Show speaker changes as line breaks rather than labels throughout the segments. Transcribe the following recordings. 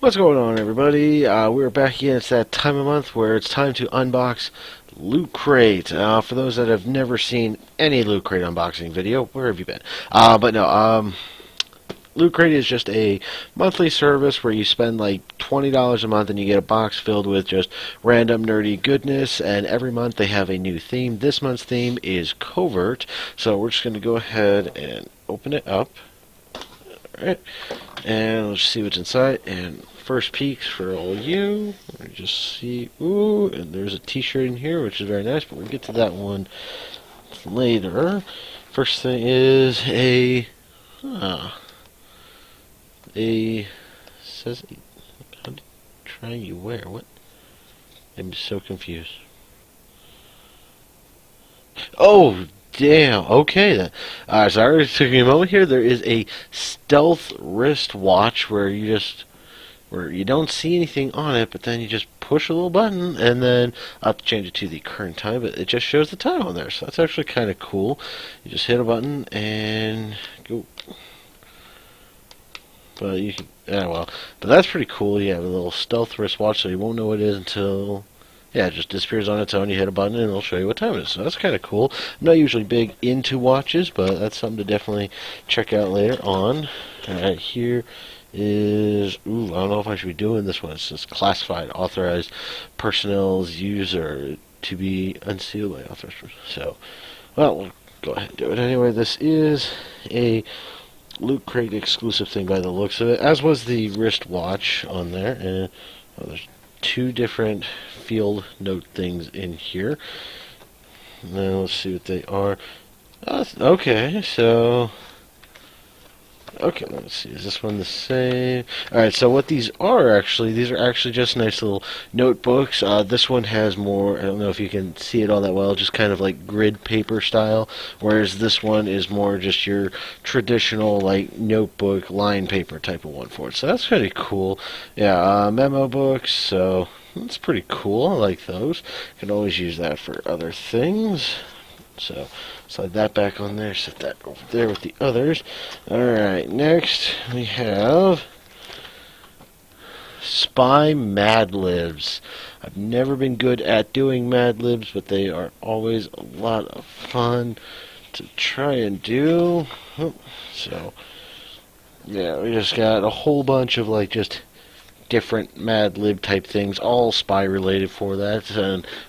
What's going on, everybody? We're back again. It's that time of month where it's time to unbox Loot Crate. For those that have never seen any Loot Crate unboxing video, where have you been? Loot Crate is just a monthly service where you spend like $20 a month and you get a box filled with just random nerdy goodness, and every month they have a new theme. This month's theme is Covert, so we're just going to go ahead and open it up. Alright, and let's see what's inside. And first peeks for all you. Just see, ooh, and there's a t-shirt in here, which is very nice, but we'll get to that one later. First thing is says, how do you try you wear? What? I'm so confused. Oh, damn. Okay then. Sorry, it took me a moment here. There is a stealth wrist watch where you don't see anything on it, but then you just push a little button, and then I'll have to change it to the current time, but it just shows the time on there, so that's actually kind of cool. You just hit a button and go. But you can, but that's pretty cool. You have a little stealth wristwatch, so you won't know what it is until, it just disappears on its own. You hit a button, and it'll show you what time it is. So that's kind of cool. I'm not usually big into watches, but that's something to definitely check out later on. Alright, here is, I don't know if I should be doing this one. It says classified, authorized personnel's user to be unsealed by authorized personnel. So, we'll go ahead and do it anyway. This is a Loot Crate exclusive thing by the looks of it, as was the wristwatch on there. And there's two different field note things in here. Now let's see what they are. Okay, so let's see. Is this one the same? Alright, so what these are actually just nice little notebooks. This one has more, I don't know if you can see it all that well, just kind of like grid paper style, whereas this one is more just your traditional like notebook line paper type of one for it. So that's pretty cool. Yeah, memo books, so that's pretty cool. I like those. Can always use that for other things. So, slide that back on there, set that over there with the others. Alright, next we have Spy Mad Libs. I've never been good at doing Mad Libs, but they are always a lot of fun to try and do. So, yeah, we just got a whole bunch of like just different Mad Lib type things, all spy related for that,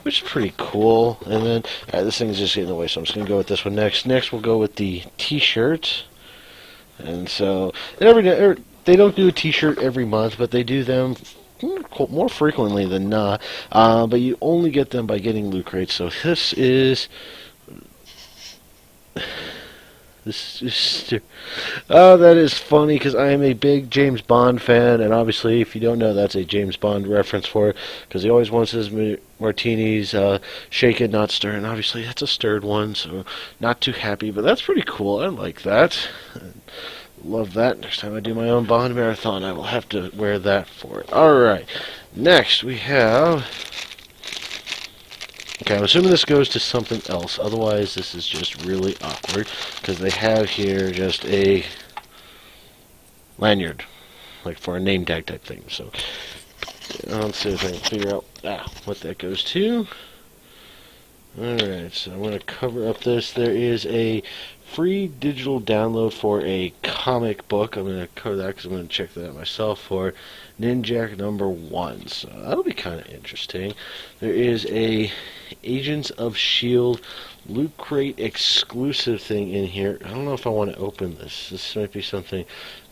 which is pretty cool. And then this thing's just getting in the way, so I'm just gonna go with this one next. Next we'll go with the t-shirt. And so they don't do a t-shirt every month, but they do them more frequently than not. But you only get them by getting Loot Crates. So this is that is funny because I am a big James Bond fan, and obviously, if you don't know, that's a James Bond reference for it, because he always wants his martinis shaken, not stirred. And obviously, that's a stirred one, so not too happy, but that's pretty cool. I like that. Love that. Next time I do my own Bond marathon, I will have to wear that for it. Alright, next we have... Okay, I'm assuming this goes to something else. Otherwise, this is just really awkward, because they have here just a lanyard, like for a name tag type thing. So, let's see if I can figure out what that goes to. Alright, so I'm going to cover up this. There is a free digital download for a comic book. I'm going to cover that because I'm going to check that out myself for Ninjak #1. So that'll be kind of interesting. There is a Agents of S.H.I.E.L.D. Loot Crate exclusive thing in here. I don't know if I want to open this. This might be something.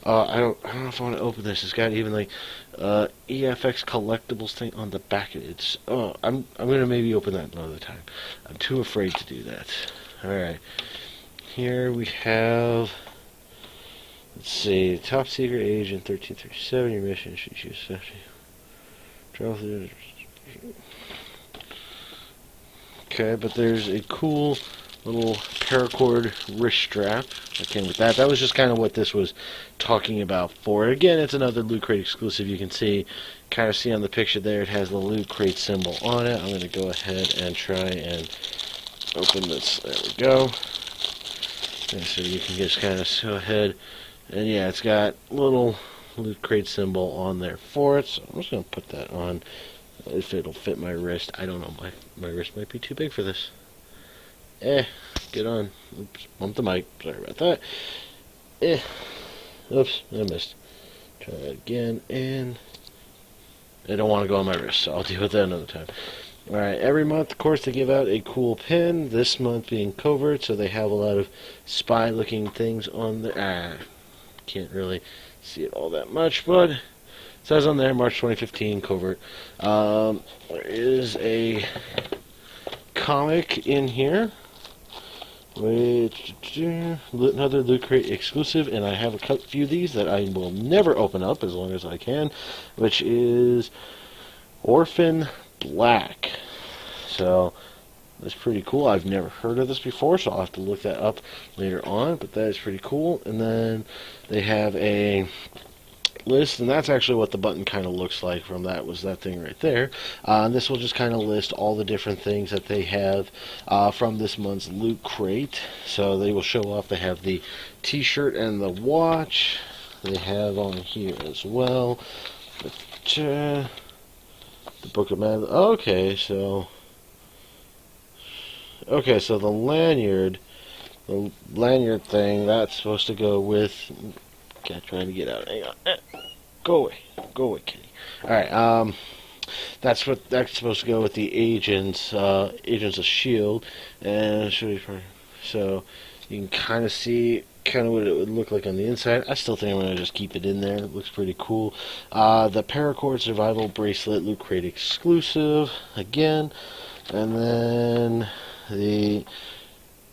I don't know if I want to open this. It's got even like EFX collectibles thing on the back. It's I'm gonna maybe open that another time. I'm too afraid to do that. All right. Here we have. Let's see. Top Secret Agent 1337. Your mission should choose. Okay, but there's a cool little paracord wrist strap that came with that. That was just kind of what this was talking about for. Again, it's another Loot Crate exclusive. You can kind of see on the picture there, it has the Loot Crate symbol on it. I'm going to go ahead and try and open this. There we go. And so you can just kind of go ahead, and yeah, it's got little Loot Crate symbol on there for it. So I'm just going to put that on. If it'll fit my wrist, I don't know. My wrist might be too big for this. Get on. Oops, bumped the mic. Sorry about that. Oops, I missed. Try that again, and I don't want to go on my wrist, so I'll deal with that another time. Alright, every month, of course, they give out a cool pin. This month being Covert, so they have a lot of spy-looking things on there. Can't really see it all that much, but it says on there, March 2015, Covert. There is a comic in here, which another Loot Crate exclusive, and I have a few of these that I will never open up as long as I can, which is Orphan Black. So that's pretty cool. I've never heard of this before, so I'll have to look that up later on, but that is pretty cool. And then they have a list, and that's actually what the button kind of looks like from that, was that thing right there. This will just kind of list all the different things that they have from this month's Loot Crate. So they will show off. They have the t-shirt and the watch. They have on here as well the Book of Man. Okay, so the lanyard thing, that's supposed to go with. Okay, trying to get out. Hang on. Go away, kitty. All right. That's supposed to go with the agents of Shield, and so you can kind of see what it would look like on the inside. I still think I'm gonna just keep it in there. It looks pretty cool. The Paracord Survival Bracelet, Loot Crate exclusive again, and then the.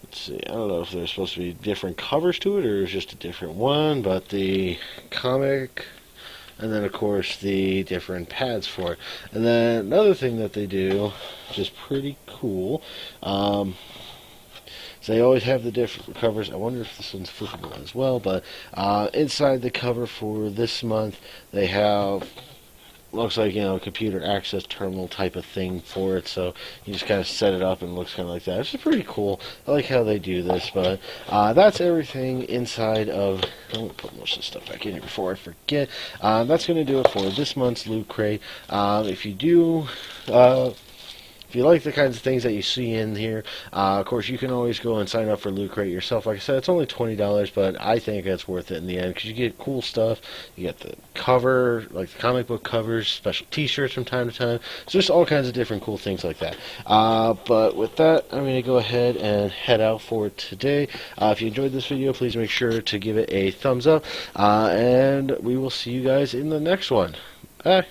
Let's see, I don't know if there's supposed to be different covers to it or it's just a different one, but the comic, and then of course the different pads for it. And then another thing that they do, which is pretty cool, so they always have the different covers. I wonder if this one's flippable as well, but inside the cover for this month, they have, looks like, a computer access terminal type of thing for it, so you just kind of set it up and it looks kind of like that. It's just pretty cool. I like how they do this, but that's everything inside of. I'm going to put most of the stuff back in here before I forget. That's going to do it for this month's Loot Crate. If you do. If you like the kinds of things that you see in here, of course, you can always go and sign up for Loot Crate yourself. Like I said, it's only $20, but I think it's worth it in the end because you get cool stuff. You get the cover, like the comic book covers, special T-shirts from time to time. So just all kinds of different cool things like that. But with that, I'm going to go ahead and head out for today. If you enjoyed this video, please make sure to give it a thumbs up, and we will see you guys in the next one. Bye.